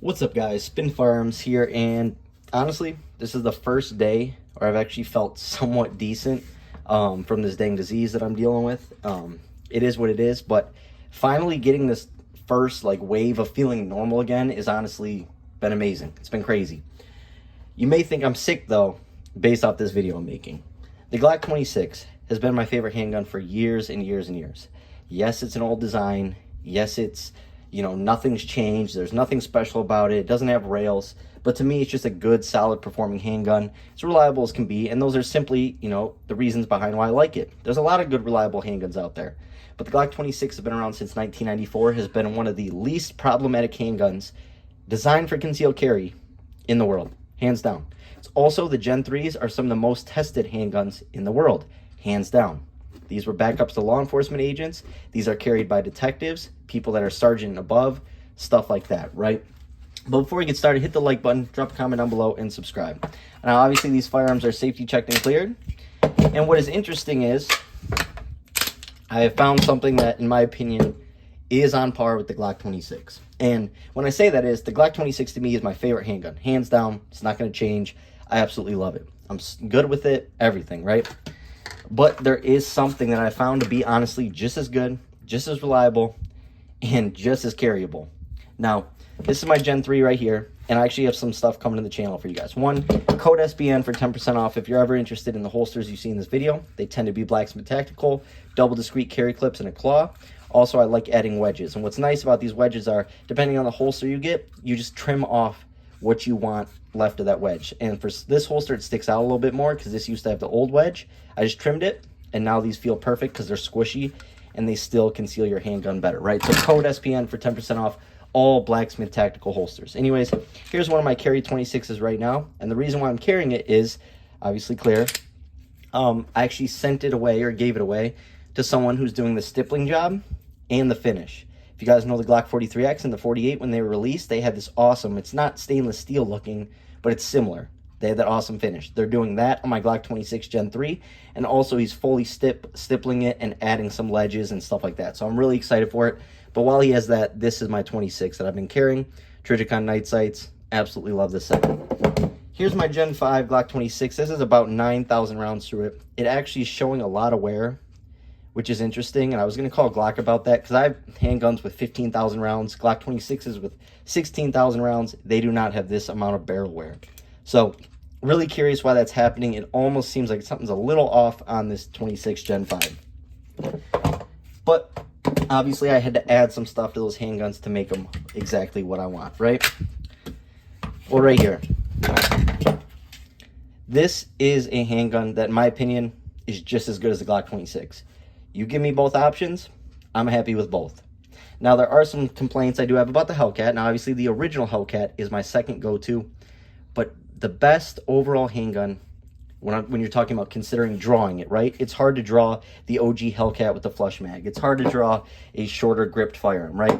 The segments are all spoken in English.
What's up, guys? Spin Firearms here, and honestly, this is the first day where I've actually felt somewhat decent from this dang disease that I'm dealing with. It is what it is, but finally getting this first wave of feeling normal again is honestly been amazing. It's been crazy. You may think I'm sick though, based off this video I'm making. The Glock 26 has been my favorite handgun for years and years and years. Yes, it's an old design. Yes, it's nothing's changed. There's nothing special about it. It doesn't have rails. But to me, it's just a good, solid performing handgun. It's reliable as can be. And those are simply, the reasons behind why I like it. There's a lot of good, reliable handguns out there. But the Glock 26 has been around since 1994, has been one of the least problematic handguns designed for concealed carry in the world, hands down. It's also, the Gen 3s are some of the most tested handguns in the world, hands down. These were backups to law enforcement agents. These are carried by detectives, people that are sergeant and above, stuff like that, right? But before we get started, hit the like button, drop a comment down below, and subscribe. Now, obviously, these firearms are safety checked and cleared. And what is interesting is, I have found something that, in my opinion, is on par with the Glock 26. And when I say that is, the Glock 26 to me is my favorite handgun. Hands down, it's not going to change. I absolutely love it. I'm good with it, everything, right? But there is something that I found to be honestly just as good, just as reliable, and just as carryable. Now, this is my Gen 3 right here, and I actually have some stuff coming to the channel for you guys. One, code SBN for 10% off if you're ever interested in the holsters you see in this video. They tend to be blacksmith tactical, double discrete carry clips, and a claw. Also, I like adding wedges. And what's nice about these wedges are, depending on the holster you get, you just trim off what you want left of that wedge. And for this holster, it sticks out a little bit more because this used to have the old wedge. I just trimmed it, and now these feel perfect because they're squishy and they still conceal your handgun better, right? So code SPN for 10% off all blacksmith tactical holsters. Anyways, here's one of my carry 26s right now, and the reason why I'm carrying it is obviously clear. I actually sent it away, or gave it away, to someone who's doing the stippling job and the finish. If you guys know the Glock 43X and the 48, when they were released, they had this awesome, it's not stainless steel looking, but it's similar. They had that awesome finish. They're doing that on my Glock 26 Gen 3, and also he's fully stippling it and adding some ledges and stuff like that. So I'm really excited for it. But while he has that, this is my 26 that I've been carrying. Trijicon night sights. Absolutely love this set. Here's my Gen 5 Glock 26. This is about 9,000 rounds through it. It actually is showing a lot of wear, which is interesting, and I was going to call Glock about that because I have handguns with 15,000 rounds, Glock 26s with 16,000 rounds. They do not have this amount of barrel wear. So, really curious why that's happening. It almost seems like something's a little off on this 26 Gen 5. But, obviously, I had to add some stuff to those handguns to make them exactly what I want, right? Well, right here. This is a handgun that, in my opinion, is just as good as the Glock 26. You give me both options, I'm happy with both. Now, there are some complaints I do have about the Hellcat. Now, obviously, the original Hellcat is my second go-to, but the best overall handgun, when you're talking about considering drawing it, right? It's hard to draw the OG Hellcat with the flush mag. It's hard to draw a shorter gripped firearm, right?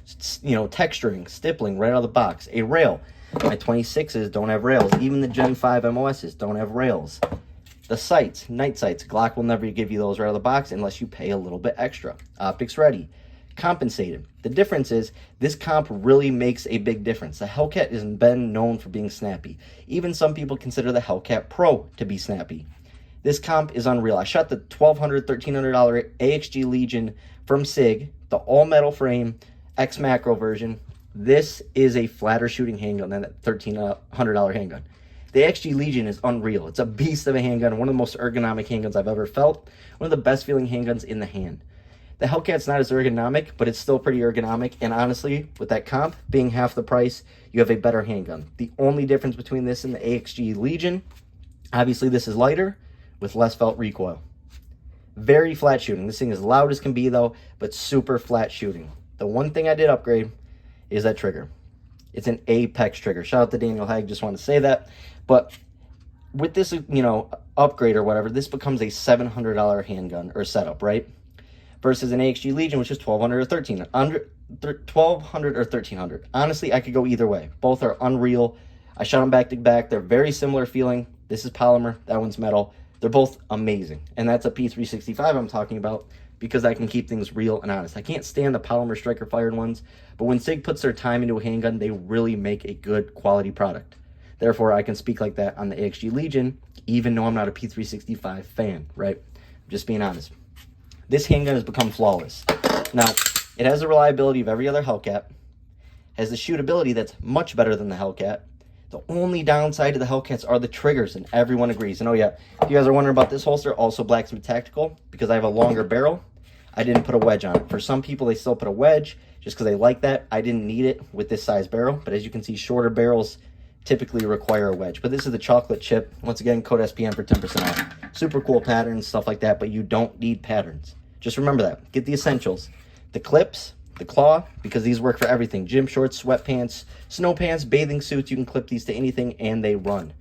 Texturing, stippling right out of the box. A rail. My 26s don't have rails. Even the Gen 5 MOSs don't have rails. The sights, night sights, Glock will never give you those right out of the box unless you pay a little bit extra. Optics ready. Compensated. The difference is, this comp really makes a big difference. The Hellcat has been known for being snappy. Even some people consider the Hellcat Pro to be snappy. This comp is unreal. I shot the $1,200, $1,300 AXG Legion from SIG, the all-metal frame, X-Macro version. This is a flatter shooting handgun than that $1,300 handgun. The XG Legion is unreal. It's a beast of a handgun, one of the most ergonomic handguns I've ever felt, one of the best feeling handguns in the hand. The Hellcat's not as ergonomic, but it's still pretty ergonomic, and honestly, with that comp being half the price, you have a better handgun. The only difference between this and the AXG Legion, obviously this is lighter, with less felt recoil. Very flat shooting. This thing is loud as can be though, but super flat shooting. The one thing I did upgrade is that trigger. It's an Apex trigger. Shout out to Daniel Hag, just want to say that. But with this, upgrade or whatever, this becomes a $700 handgun or setup, right? Versus an AXG Legion, which is $1,200 or $1,300. $1,200 or $1,300. Honestly, I could go either way. Both are unreal. I shot them back to back. They're very similar feeling. This is polymer. That one's metal. They're both amazing. And that's a P365 I'm talking about. because I can keep things real and honest. I can't stand the polymer striker fired ones, but when SIG puts their time into a handgun, they really make a good quality product. Therefore, I can speak like that on the AXG Legion, even though I'm not a P365 fan, right? Just being honest. This handgun has become flawless. Now, it has the reliability of every other Hellcat, has the shootability that's much better than the Hellcat. The only downside to the Hellcats are the triggers, and everyone agrees. And oh yeah, if you guys are wondering about this holster, also Blacksmith Tactical, because I have a longer barrel, I didn't put a wedge on it. For some people, they still put a wedge just because they like that. I didn't need it with this size barrel, but as you can see, shorter barrels typically require a wedge. But this is the chocolate chip. Once again, code SPN for 10% off. Super cool patterns, stuff like that, but you don't need patterns. Just remember that. Get the essentials. The clips, the claw, because these work for everything. Gym shorts, sweatpants, snow pants, bathing suits. You can clip these to anything and they run.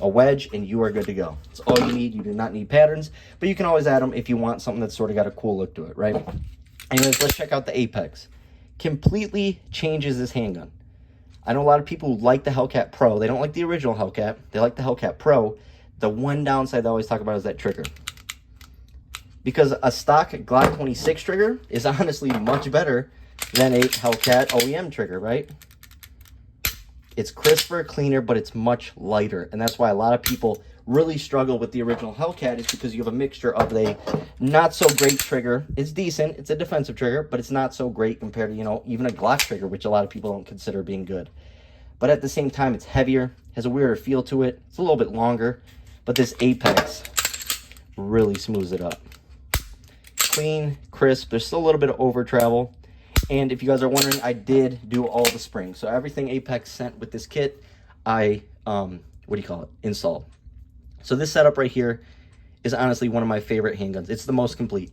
A wedge and you are good to go. It's all you need. You do not need patterns, but you can always add them if you want something that's sort of got a cool look to it, right? Anyways, let's check out the Apex. Completely changes this handgun. I know a lot of people who like the Hellcat Pro. They don't like the original Hellcat. They like the Hellcat Pro. The one downside they always talk about is that trigger. Because a stock Glock 26 trigger is honestly much better than a Hellcat OEM trigger, right? It's crisper, cleaner, but it's much lighter. And that's why a lot of people really struggle with the original Hellcat, is because you have a mixture of a not so great trigger. It's decent, it's a defensive trigger, but it's not so great compared to, you know, even a Glock trigger, which a lot of people don't consider being good. But at the same time, it's heavier, has a weirder feel to it. It's a little bit longer, but this Apex really smooths it up. Clean, crisp, there's still a little bit of over travel. And if you guys are wondering, I did do all the springs. So everything Apex sent with this kit, I, installed. So this setup right here is honestly one of my favorite handguns. It's the most complete.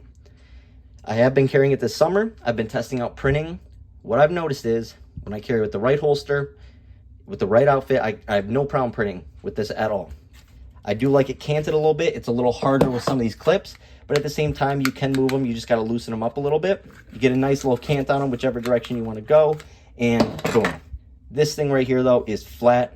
I have been carrying it this summer. I've been testing out printing. What I've noticed is when I carry it with the right holster, with the right outfit, I have no problem printing with this at all. I do like it canted a little bit. It's a little harder with some of these clips, but at the same time, you can move them. You just got to loosen them up a little bit. You get a nice little cant on them, whichever direction you want to go, and boom. This thing right here, though, is flat,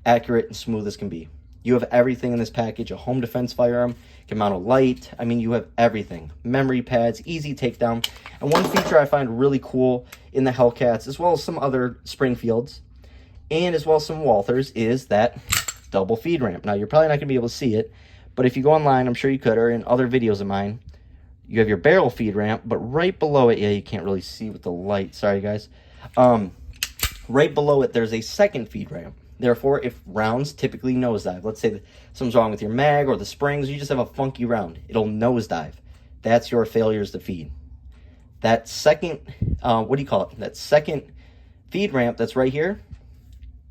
accurate, and smooth as can be. You have everything in this package. A home defense firearm, can mount a light. I mean, you have everything. Memory pads, easy takedown. And one feature I find really cool in the Hellcats, as well as some other Springfields, and as well as some Walthers, is that double feed ramp. Now, you're probably not going to be able to see it, but if you go online, I'm sure you could, or in other videos of mine, you have your barrel feed ramp, but right below it, yeah, you can't really see with the light, sorry guys. Right below it, there's a second feed ramp. Therefore, if rounds typically nosedive, let's say that something's wrong with your mag or the springs, you just have a funky round, it'll nosedive. That's your failures to feed. That second, that second feed ramp that's right here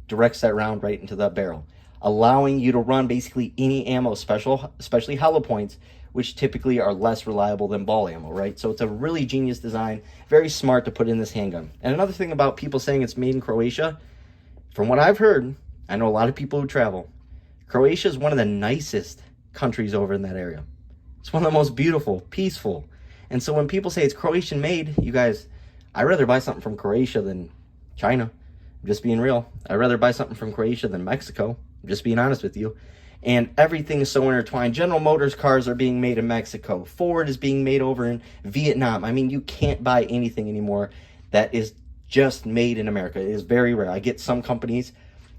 directs that round right into the barrel, allowing you to run basically any ammo, especially hollow points, which typically are less reliable than ball ammo, right? So it's a really genius design, very smart to put in this handgun. And another thing about people saying it's made in Croatia, from what I've heard, I know a lot of people who travel, Croatia is one of the nicest countries over in that area. It's one of the most beautiful, peaceful. And so when people say it's Croatian made, you guys, I'd rather buy something from Croatia than China. I'm just being real. I'd rather buy something from Croatia than Mexico. I'm just being honest with you. And everything is so intertwined. General Motors cars are being made in Mexico. Ford is being made over in Vietnam. I mean, you can't buy anything anymore that is just made in America. It is very rare. I get some companies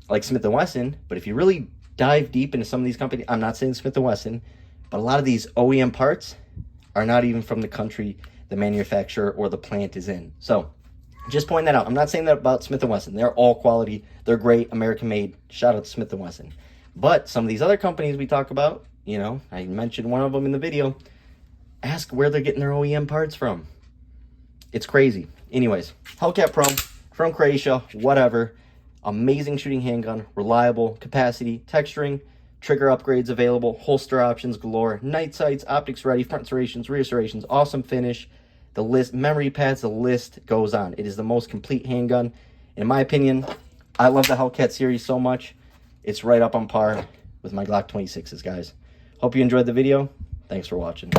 like Smith & Wesson, but if you really dive deep into some of these companies, I'm not saying Smith & Wesson, but a lot of these OEM parts are not even from the country the manufacturer or the plant is in. So just pointing that out. I'm not saying that about Smith & Wesson. They're all quality. They're great, American made. Shout out to Smith & Wesson. But some of these other companies we talk about, you know, I mentioned one of them in the video. Ask where they're getting their OEM parts from. It's crazy. Anyways, Hellcat Pro from Croatia, whatever. Amazing shooting handgun, reliable, capacity, texturing, trigger upgrades available, holster options galore, night sights, optics ready, front serrations, rear serrations, awesome finish. The list, memory pads, the list goes on. It is the most complete handgun. In my opinion, I love the Hellcat series so much. It's right up on par with my Glock 26s, guys. Hope you enjoyed the video. Thanks for watching.